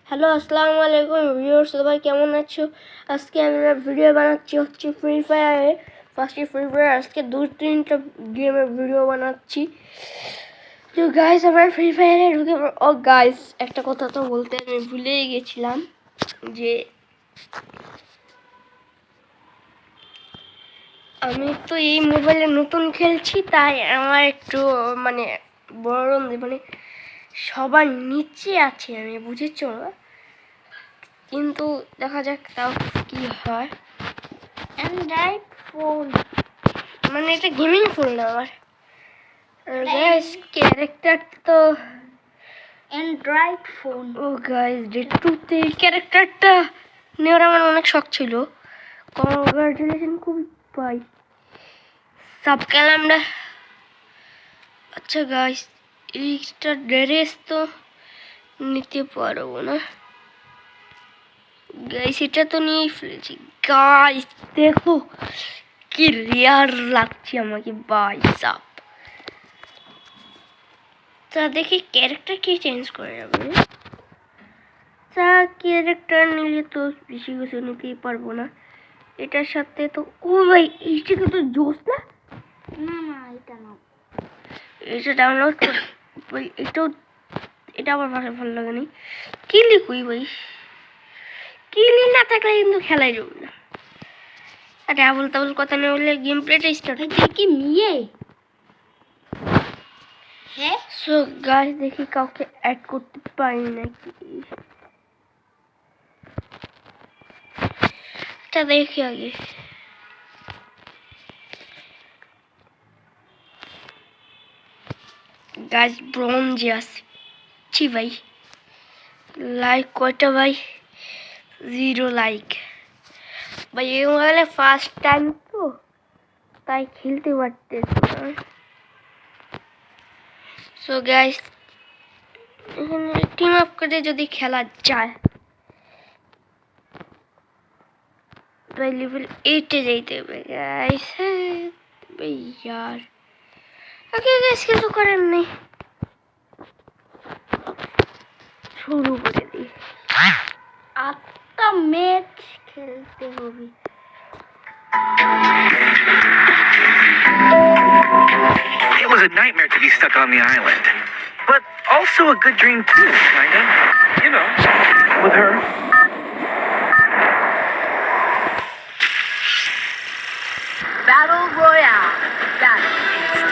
Hello আসসালামু আলাইকুম viewers, সবাই কেমন আছো? আজকে আমরা ভিডিও বানাচ্ছি হচ্ছে ফ্রি ফায়ারে। ফার্স্টে ফ্রি ফায়ার আজকে 2-3টা গেমের ভিডিও বানাচ্ছি। তো গাইস আমার ফ্রি ফায়ারে ঢুকে গাইস একটা কথা তো বলতে আমি ভুলেই গেছিলাম যে আমি তো এই মোবাইলে নতুন খেলছি, তাই আমার একটু বড় সবার নিচে আছে, আমি বুঝেছো? কিন্তু দেখা যাক তাও কি হয়। অ্যান্ড্রয়েড ফোন এটা গেমিং ফোন না আমার। গাইস ক্যারেক্টার তো অ্যান্ড্রয়েড ফোন। ও গাইস ডে2তে ক্যারেক্টারটা নেওয়ার আমার অনেক শখ ছিল। কংগ্রাচুলেশন খুব পাই সব আমরা। আচ্ছা গাইস এইটা ড্রেস তো নিতে পারবো না গাইস, এটা তো নিয়েই ফেলেছি। গাইস দেখো কি রেয়ার লাগছে আমাকে ভাই সাব। তা দেখি ক্যারেক্টার কি চেঞ্জ করে যাবে। তা ক্যারেক্টার নিলে তো বেশি কিছু নিতেই পারবো না। এটার সাথে তো ও ভাই এইটাকে তো জোস না, না এটা না, এটা ডাউনলোড করে ভাই। এটা আমার ভালো লাগে না। কি লিখুই ভাই, কিলি না থাকলে কিন্তু খেলাই যাবে না। আরে আবল তাবল কথা না বললে গেম প্লেটা স্টার্ট হয়। কি মিয়ে হ্যাঁ। সো গাইস দেখি কাউকে অ্যাড করতে পারি নাকি। এটা দেখি আগে। গাইস ব্রোঞ্জে আসছি ভাই। লাইক কয়টা ভাই? 0 লাইক ভাই। এই মোবাইলে ফার্স্ট টাইম তো তাই খেলতে পারতেছি না। সো গাইস এখানে টিম আপ করে যদি খেলা যায় ভাই লেভেল 8-এ যাইতে হবে গাইস। ভাই यार ওকে গাইস কিছু করার নেই, শুরু করে দিই। 8টা ম্যাচ খেলতে হবে। It was a nightmare to be stuck on the island, but also a good dream too, kinda. You know, with her. Battle Royale. That is